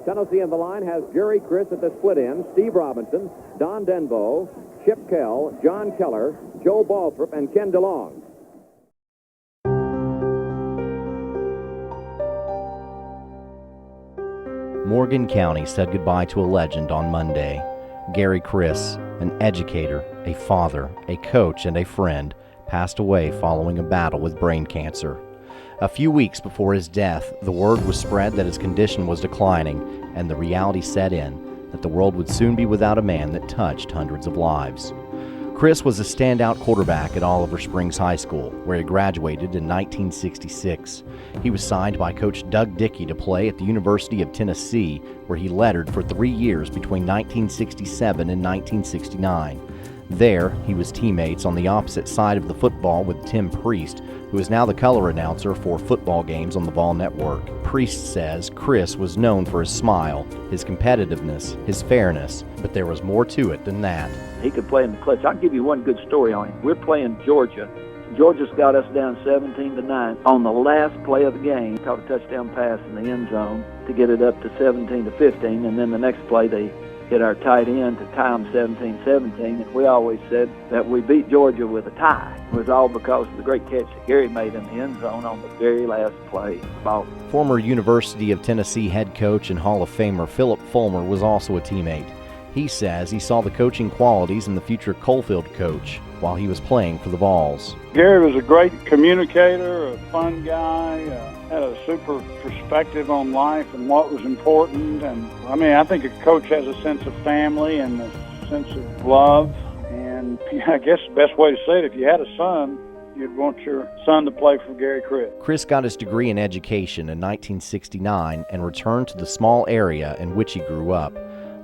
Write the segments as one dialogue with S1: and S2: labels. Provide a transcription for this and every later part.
S1: Tennessee in the line has Garry Kreis at the split end, Steve Robinson, Don Denbo, Chip Kell, John Keller, Joe Balthrop, and Ken DeLong.
S2: Morgan County said goodbye to a legend on Monday. Garry Kreis, an educator, a father, a coach, and a friend, passed away following a battle with brain cancer. A few weeks before his death, the word was spread that his condition was declining, and the reality set in that the world would soon be without a man that touched hundreds of lives. Kreis was a standout quarterback at Oliver Springs High School, where he graduated in 1966. He was signed by Coach Doug Dickey to play at the University of Tennessee, where he lettered for 3 years between 1967 and 1969. There, he was teammates on the opposite side of the football with Tim Priest, who is now the color announcer for football games on the Ball Network. Priest says Kreis was known for his smile, his competitiveness, his fairness, but there was more to it than that.
S3: He could play in the clutch. I'll give you one good story on him. We're playing Georgia. Georgia's got us down 17-9. On the last play of the game, caught a touchdown pass in the end zone to get it up to 17-15, and then the next play they hit our tight end to tie them 17-17, and we always said that we beat Georgia with a tie. It was all because of the great catch that Garry made in the end zone on the very last play of the ball.
S2: Former University of Tennessee head coach and Hall of Famer Philip Fulmer was also a teammate. He says he saw the coaching qualities in the future Coalfield coach while he was playing for the Vols.
S4: Garry was a great communicator, a fun guy, had a super perspective on life and what was important. And I think a coach has a sense of family and a sense of love. And I guess the best way to say it, if you had a son, you'd want your son to play for Garry Kreis.
S2: Kreis got his degree in education in 1969 and returned to the small area in which he grew up.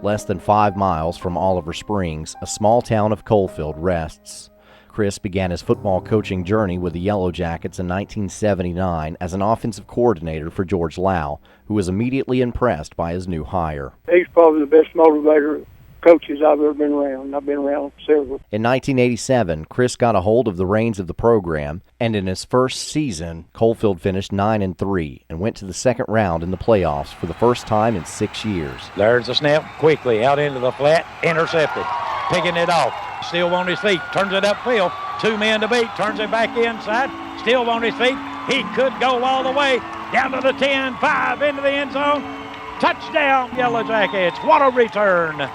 S2: Less than 5 miles from Oliver Springs, a small town of Coalfield rests. Kreis began his football coaching journey with the Yellow Jackets in 1979 as an offensive coordinator for George Lau, who was immediately impressed by his new hire.
S5: He's probably the best motivator coaches I've ever been around. I've been around several.
S2: In 1987, Kreis got a hold of the reins of the program, and in his first season, Coalfield finished 9-3 and went to the second round in the playoffs for the first time in 6 years.
S6: There's a snap, quickly out into the flat, intercepted, picking it off, still on his feet, turns it upfield, 2 men to beat, turns it back inside, still on his feet. He could go all the way down to the 10, 5 into the end zone. Touchdown, Yellow Jackets. What a return.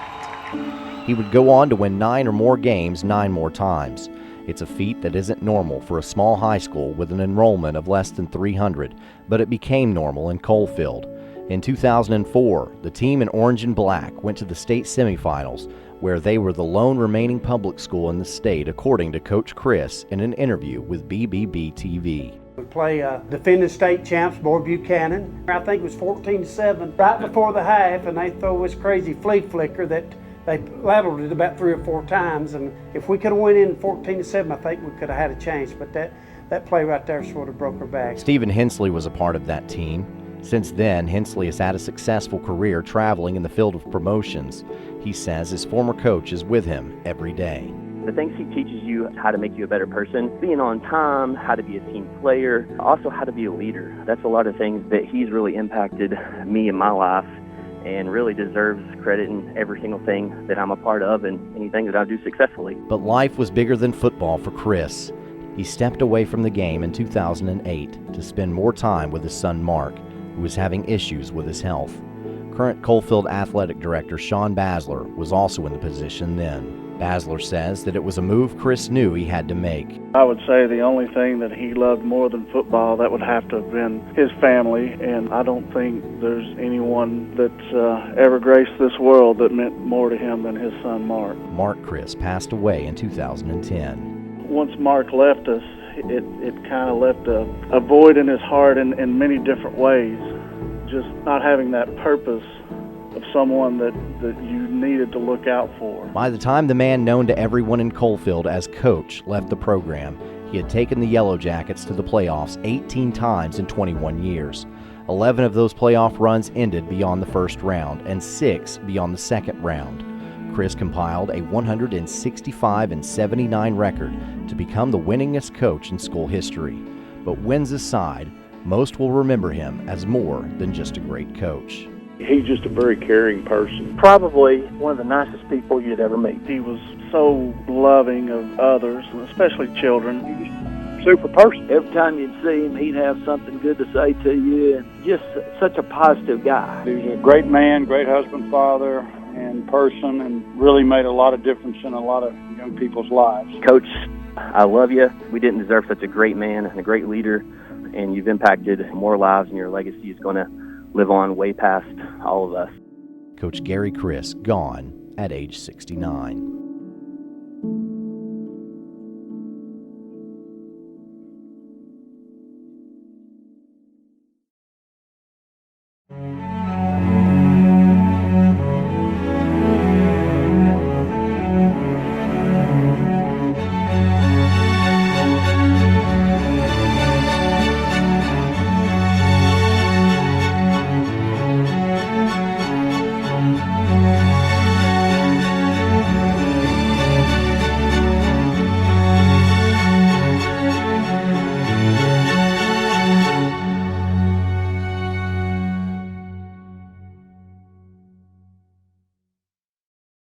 S2: He would go on to win 9 or more games 9 more times. It's a feat that isn't normal for a small high school with an enrollment of less than 300, but it became normal in Coalfield. In 2004, the team in orange and black went to the state semifinals, where they were the lone remaining public school in the state, according to Coach Kreis in an interview with BBB-TV.
S7: We play defending state champs, Boy Buchanan. I think it was 14-7 right before the half, and they throw this crazy flea flicker that they leveled it about 3 or 4 times, and if we could have went in 14-7, I think we could have had a chance, but that play right there sort of broke our back.
S2: Stephen Hensley was a part of that team. Since then, Hensley has had a successful career traveling in the field of promotions. He says his former coach is with him every day.
S8: The things he teaches you, how to make you a better person, being on time, how to be a team player, also how to be a leader. That's a lot of things that he's really impacted me in my life, and really deserves credit in every single thing that I'm a part of and anything that I do successfully.
S2: But life was bigger than football for Kreis. He stepped away from the game in 2008 to spend more time with his son Mark, who was having issues with his health. Current Coalfield Athletic Director Sean Basler was also in the position then. Basler says that it was a move Kreis knew he had to make.
S4: I would say the only thing that he loved more than football, that would have to have been his family, and I don't think there's anyone that's ever graced this world that meant more to him than his son Mark.
S2: Mark Kreis passed away in 2010.
S4: Once Mark left us, it kind of left a void in his heart in many different ways. Just not having that purpose of someone that you needed to look out for.
S2: By the time the man known to everyone in Coalfield as Coach left the program, he had taken the Yellow Jackets to the playoffs 18 times in 21 years. 11 of those playoff runs ended beyond the first round, and 6 beyond the second round. Kreis compiled a 165-79 record to become the winningest coach in school history. But wins aside, most will remember him as more than just a great coach.
S9: He's just a very caring person.
S10: Probably one of the nicest people you'd ever meet. He was so loving of others, and especially children.
S5: He was a super person.
S3: Every time you'd see him, he'd have something good to say to you, and just such a positive guy.
S4: He was a great man, great husband, father, and person, and really made a lot of difference in a lot of young people's lives.
S8: Coach, I love you. We didn't deserve such a great man and a great leader, and you've impacted more lives, and your legacy is going to live on way past all of us.
S2: Coach Garry Kreis, gone at age 69.